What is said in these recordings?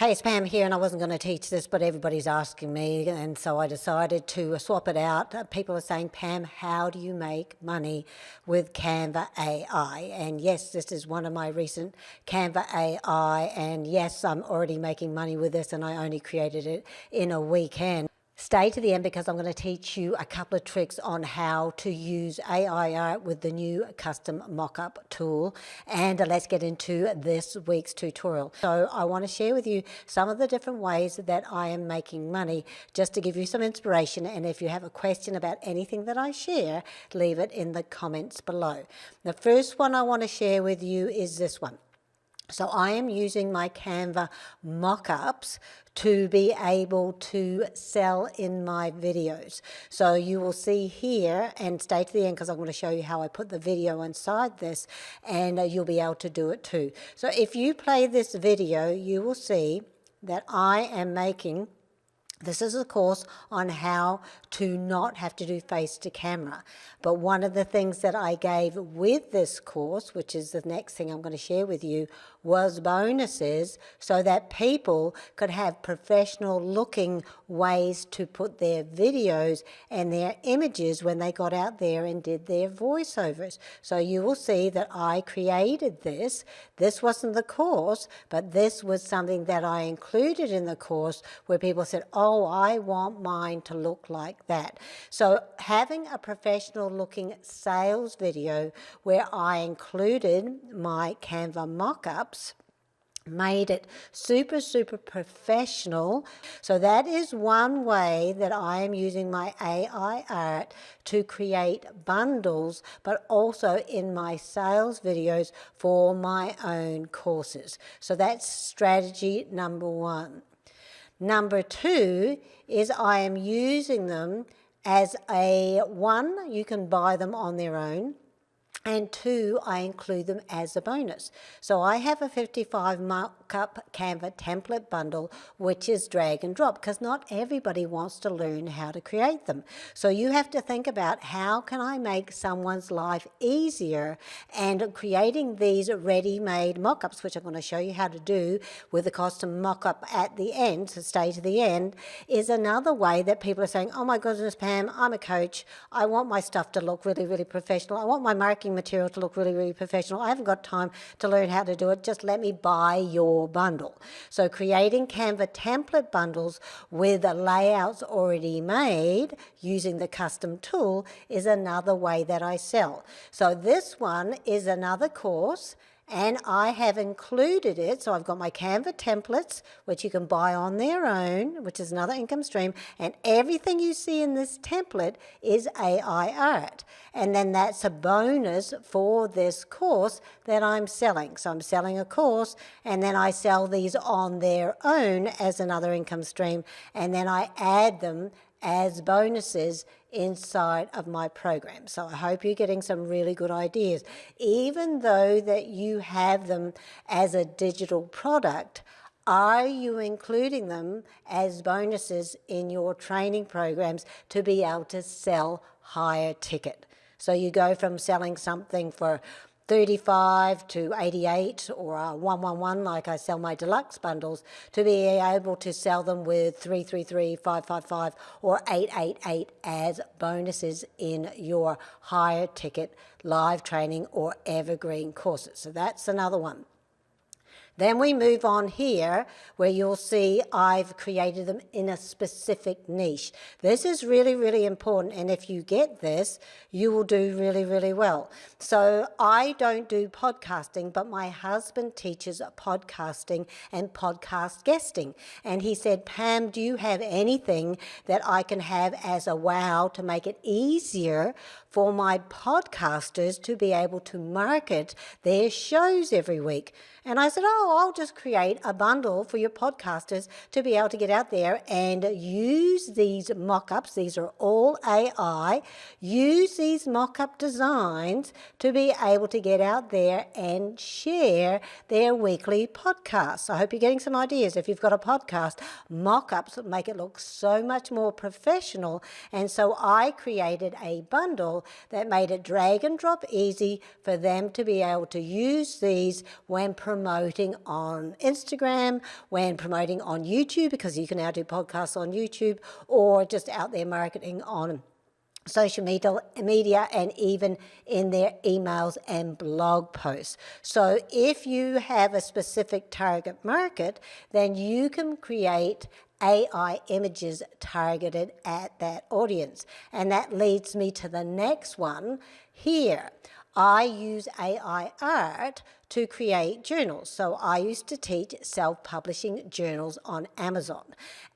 Hey, it's Pam here, and I wasn't going to teach this, but everybody's asking me, and so I decided to swap it out. People are saying, Pam, how do you make money with Canva AI? And yes, this is one of my recent Canva AI, and yes, I'm already making money with this, and I only created it in a weekend. Stay to the end because I'm going to teach you a couple of tricks on how to use AI art with the new custom mockup tool. And let's get into this week's tutorial. So I want to share with you some of the different ways that I am making money, just to give you some inspiration. And if you have a question about anything that I share, leave it in the comments below. The first one I want to share with you is this one. So I am using my Canva mockups to be able to sell in my videos. So you will see here, and stay to the end because I'm going to show you how I put the video inside this, and you'll be able to do it too. So if you play this video, you will see that I am making, this is a course on how to not have to do face to camera. But one of the things that I gave with this course, which is the next thing I'm going to share with you, was bonuses so that people could have professional looking ways to put their videos and their images when they got out there and did their voiceovers. So you will see that I created this. This wasn't the course, but this was something that I included in the course where people said, oh, I want mine to look like that. So having a professional looking sales video where I included my Canva mockups made it super professional. So that is one way that I am using my AI art to create bundles, but also in my sales videos for my own courses. So that's strategy number one. Number two is I am using them as one, you can buy them on their own, and two, I include them as a bonus. So I have a 55 markup Canva template bundle, which is drag and drop, because not everybody wants to learn how to create them. So you have to think about, how can I make someone's life easier? And creating these ready-made mockups, which I'm going to show you how to do with the custom mockup at the end, so stay to the end, is another way that people are saying, oh my goodness, Pam, I'm a coach. I want my stuff to look really professional. I want my marketing material to look really professional. I haven't got time to learn how to do it. Just let me buy your bundle. So creating Canva template bundles with layouts already made using the custom tool is another way that I sell. So this one is another course, and I have included it. So I've got my Canva templates, which you can buy on their own, which is another income stream. And everything you see in this template is AI art. And then that's a bonus for this course that I'm selling. So I'm selling a course, and then I sell these on their own as another income stream. And then I add them as bonuses inside of my program. So I hope you're getting some really good ideas. Even though that you have them as a digital product, are you including them as bonuses in your training programs to be able to sell higher ticket? So you go from selling something for 35 to 88 or 111, like I sell my deluxe bundles, to be able to sell them with 333, 555 or 888 as bonuses in your higher ticket live training or evergreen courses. So that's another one. Then we move on here where you'll see I've created them in a specific niche. This is really important, and if you get this, you will do really well. So I don't do podcasting, but my husband teaches podcasting and podcast guesting. And he said, Pam, do you have anything that I can have as a wow to make it easier for my podcasters to be able to market their shows every week? And I said, oh, I'll just create a bundle for your podcasters to be able to get out there and use these mock-ups. These are all AI. Use these mock-up designs to be able to get out there and share their weekly podcasts. I hope you're getting some ideas. If you've got a podcast, mock-ups make it look so much more professional. And so I created a bundle that made it drag and drop easy for them to be able to use these when promoting promoting on Instagram, when promoting on YouTube, because you can now do podcasts on YouTube, or just out there marketing on social media and even in their emails and blog posts. So if you have a specific target market, then you can create AI images targeted at that audience. And that leads me to the next one here. I use AI art to create journals. So I used to teach self-publishing journals on Amazon.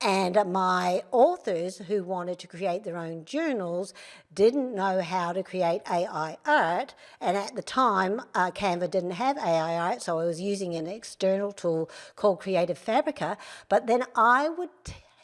And my authors who wanted to create their own journals didn't know how to create AI art. And at the time, Canva didn't have AI art, so I was using an external tool called Creative Fabrica. But then I would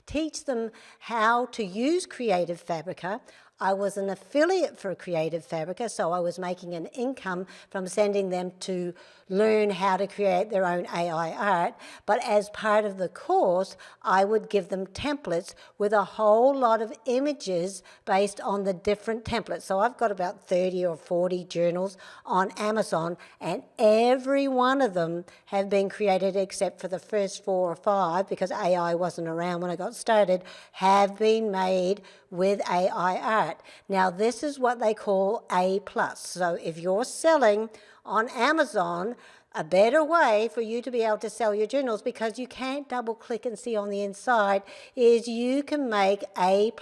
teach them how to use Creative Fabrica. I was an affiliate for Creative Fabrica, so I was making an income from sending them to learn how to create their own AI art. But as part of the course, I would give them templates with a whole lot of images based on the different templates. So I've got about 30 or 40 journals on Amazon, and every one of them have been created except for the first 4 or 5, because AI wasn't around when I got started, have been made with AI art. Now, this is what they call A+. So if you're selling on Amazon, a better way for you to be able to sell your journals, because you can't double click and see on the inside, is you can make A+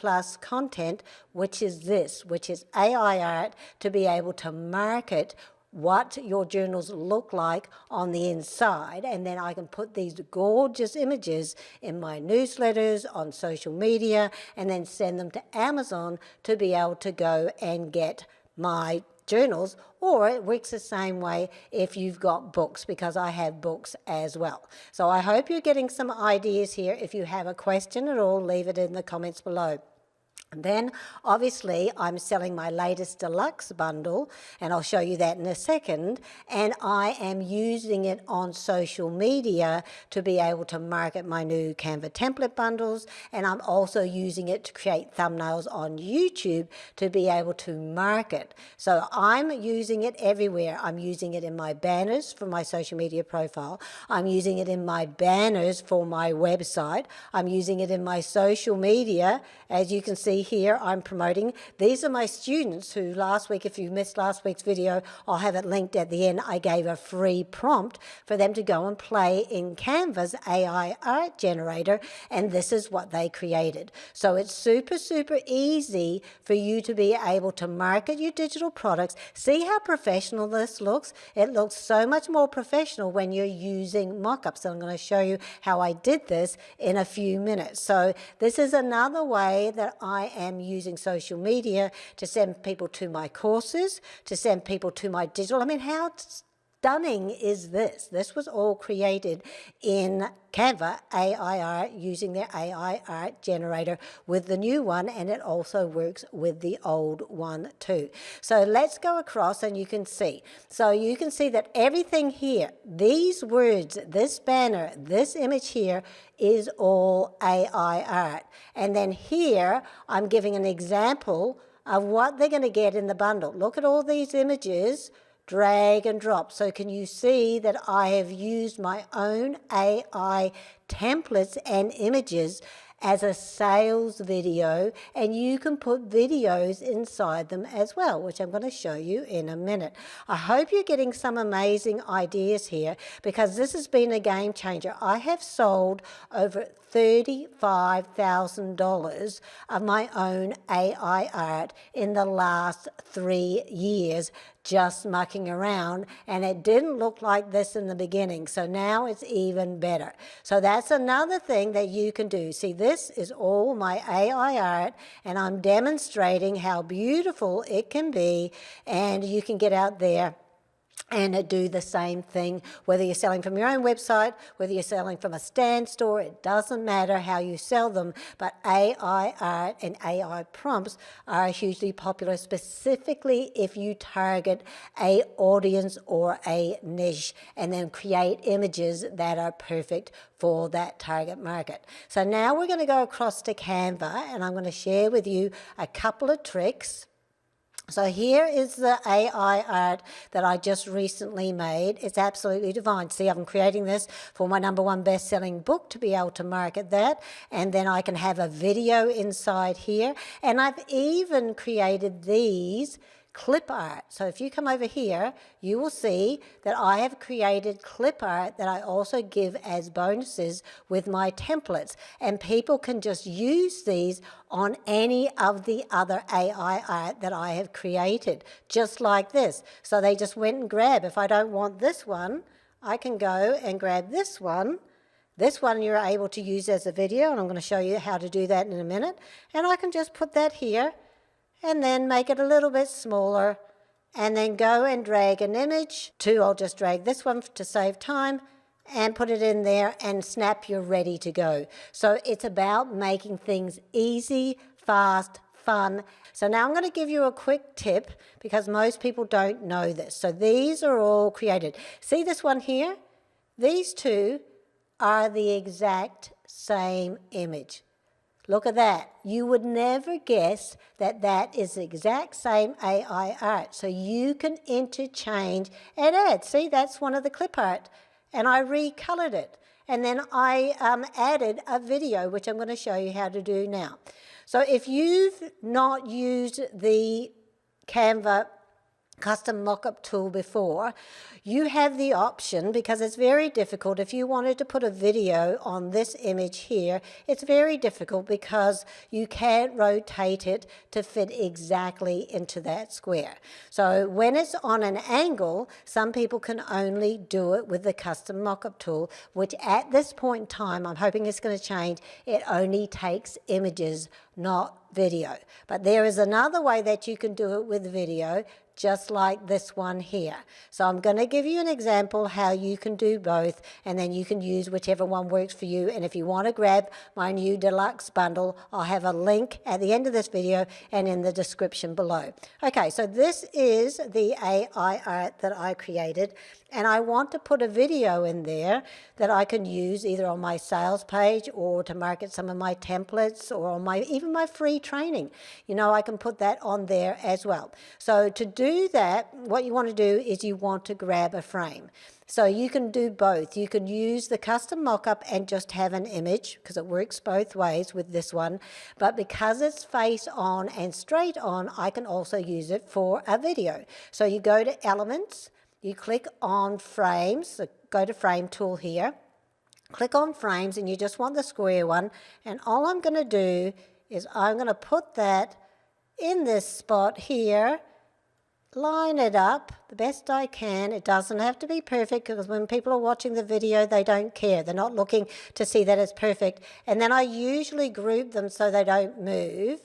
content, which is this, which is AI art, to be able to market what your journals look like on the inside. And then I can put these gorgeous images in my newsletters, on social media, and then send them to Amazon to be able to go and get my journals. Or it works the same way if you've got books, because I have books as well. So I hope you're getting some ideas here. If you have a question at all, leave it in the comments below. And then, obviously, I'm selling my latest deluxe bundle, and I'll show you that in a second, and I am using it on social media to be able to market my new Canva template bundles, and I'm also using it to create thumbnails on YouTube to be able to market. So I'm using it everywhere. I'm using it in my banners for my social media profile. I'm using it in my banners for my website. I'm using it in my social media. As you can see here, I'm promoting. These are my students who last week, if you missed last week's video, I'll have it linked at the end. I gave a free prompt for them to go and play in Canva's AI art generator, and this is what they created. So it's super, super easy for you to be able to market your digital products. See how professional this looks? It looks so much more professional when you're using mock-ups. I'm going to show you how I did this in a few minutes. So this is another way that I am using social media to send people to my courses, to send people to my digital. I mean, how stunning is this? This was all created in Canva AI art using their AI art generator with the new one, and it also works with the old one too. So let's go across and you can see. So you can see that everything here, these words, this banner, this image here is all AI art. And then here I'm giving an example of what they're going to get in the bundle. Look at all these images. Drag and drop. So can you see that I have used my own AI templates and images as a sales video, and you can put videos inside them as well, which I'm going to show you in a minute. I hope you're getting some amazing ideas here, because this has been a game changer. I have sold over $35,000 of my own AI art in the last 3 years, just mucking around, and it didn't look like this in the beginning, so now it's even better. So that's another thing that you can do. See, this is all my AI art, and I'm demonstrating how beautiful it can be, and you can get out there and do the same thing, whether you're selling from your own website, whether you're selling from a stand store, it doesn't matter how you sell them, but AI art and AI prompts are hugely popular, specifically if you target a audience or a niche and then create images that are perfect for that target market. So now we're going to go across to Canva, and I'm going to share with you a couple of tricks So here is the AI art that I just recently made. It's absolutely divine. See, I'm creating this for my #1 best-selling book to be able to market that. And then I can have a video inside here. And I've even created these clip art. So if you come over here, you will see that I have created clip art that I also give as bonuses with my templates. And people can just use these on any of the other AI art that I have created, just like this. So they just went and grab. If I don't want this one, I can go and grab this one. This one you're able to use as a video, and I'm going to show you how to do that in a minute. And I can just put that here, and then make it a little bit smaller, and then go and drag an image to, I'll just drag this one to save time, and put it in there, and snap, you're ready to go. So it's about making things easy, fast, fun. So now I'm going to give you a quick tip, because most people don't know this. So these are all created. See this one here? These two are the exact same image. Look at that. You would never guess that that is the exact same AI art. So you can interchange and add. See, that's one of the clip art. And I recolored it. And then I added a video, which I'm going to show you how to do now. So if you've not used the Canva custom mockup tool before, you have the option, because it's very difficult. If you wanted to put a video on this image here, it's very difficult because you can't rotate it to fit exactly into that square. So when it's on an angle, some people can only do it with the custom mockup tool, which at this point in time, I'm hoping it's going to change, it only takes images, not video. But there is another way that you can do it with video, just like this one here. So I'm going to give you an example how you can do both, and then you can use whichever one works for you. And if you want to grab my new deluxe bundle, I'll have a link at the end of this video and in the description below. Okay, so this is the AI art that I created, and I want to put a video in there that I can use either on my sales page or to market some of my templates, or on even my free training. You know, I can put that on there as well. So to do that, what you want to do is you want to grab a frame. So you can do both. You can use the custom mockup and just have an image, because it works both ways with this one. But because it's face on and straight on, I can also use it for a video. So you go to Elements, you click on Frames, so go to Frame tool here, click on Frames, and you just want the square one. And all I'm going to do is I'm going to put that in this spot here, line it up the best I can. It doesn't have to be perfect, because when people are watching the video, they don't care. They're not looking to see that it's perfect. And then I usually group them so they don't move,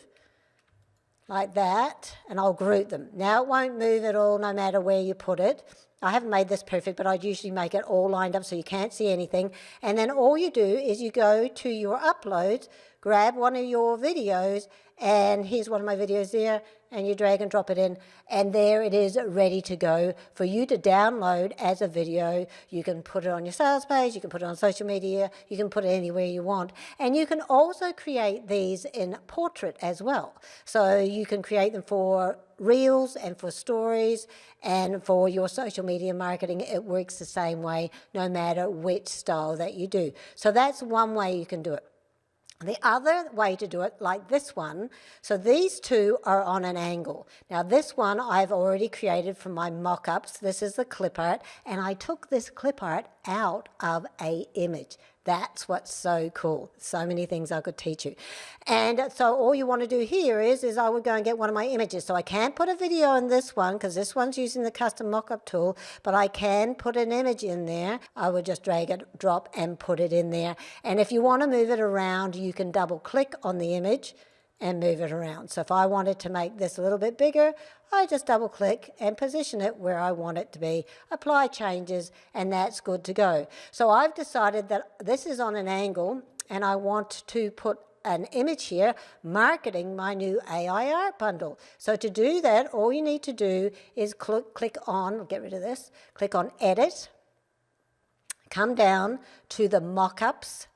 like that, and I'll group them. Now it won't move at all no matter where you put it. I haven't made this perfect, but I usually make it all lined up so you can't see anything. And then all you do is you go to your uploads, grab one of your videos, and here's one of my videos there, and you drag and drop it in, and there it is, ready to go for you to download as a video. You can put it on your sales page, you can put it on social media, you can put it anywhere you want. And you can also create these in portrait as well. So you can create them for reels and for stories and for your social media marketing. It works the same way no matter which style that you do. So that's one way you can do it. The other way to do it, like this one, so these two are on an angle. Now this one I've already created from my mock-ups. This is the clip art, and I took this clip art out of an image. That's what's so cool. So many things I could teach you. And so all you want to do here is I would go and get one of my images. So I can't put a video in this one because this one's using the custom mockup tool, but I can put an image in there. I would just drag it, drop, and put it in there. And if you want to move it around, you can double click on the image and move it around. So if I wanted to make this a little bit bigger, I just double click and position it where I want it to be, apply changes, and that's good to go. So I've decided that this is on an angle, and I want to put an image here marketing my new AI art bundle. So to do that, all you need to do is click on, get rid of this, click on Edit, come down to the mockups,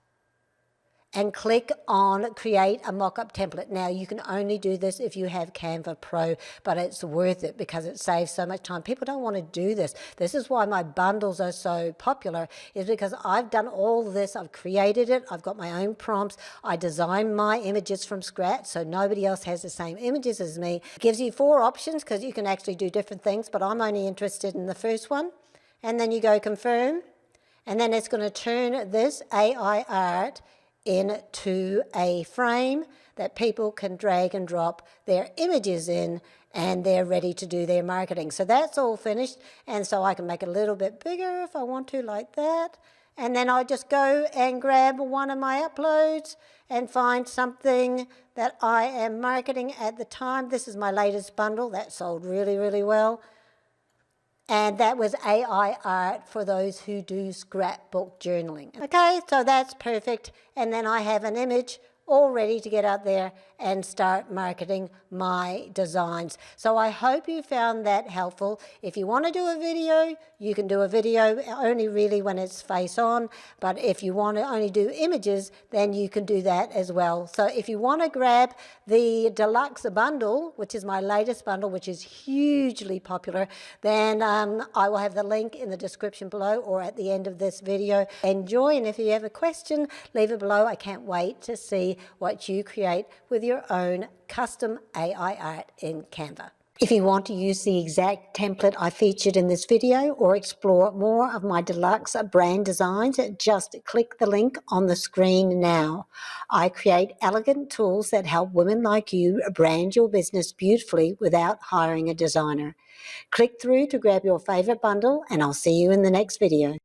and click on create a mock-up template. Now you can only do this if you have Canva Pro, but it's worth it because it saves so much time. People don't want to do this. This is why my bundles are so popular, is because I've done all this. I've created it. I've got my own prompts. I design my images from scratch, so nobody else has the same images as me. It gives you 4 options because you can actually do different things, but I'm only interested in the first one. And then you go confirm, and then it's going to turn this AI art into a frame that people can drag and drop their images in, and they're ready to do their marketing. So that's all finished, and so I can make it a little bit bigger if I want to, like that. And then I just go and grab one of my uploads and find something that I am marketing at the time. This is my latest bundle that sold really, really well. And that was AI art for those who do scrapbook journaling. Okay, so that's perfect. And then I have an image all ready to get out there and start marketing my designs. So I hope you found that helpful. If you want to do a video, you can do a video only really when it's face on. But if you want to only do images, then you can do that as well. So if you want to grab the deluxe bundle, which is my latest bundle, which is hugely popular, then I will have the link in the description below or at the end of this video. Enjoy, and if you have a question, leave it below. I can't wait to see what you create with your own custom AI art in Canva. If you want to use the exact template I featured in this video or explore more of my deluxe brand designs, just click the link on the screen now. I create elegant tools that help women like you brand your business beautifully without hiring a designer. Click through to grab your favorite bundle, and I'll see you in the next video.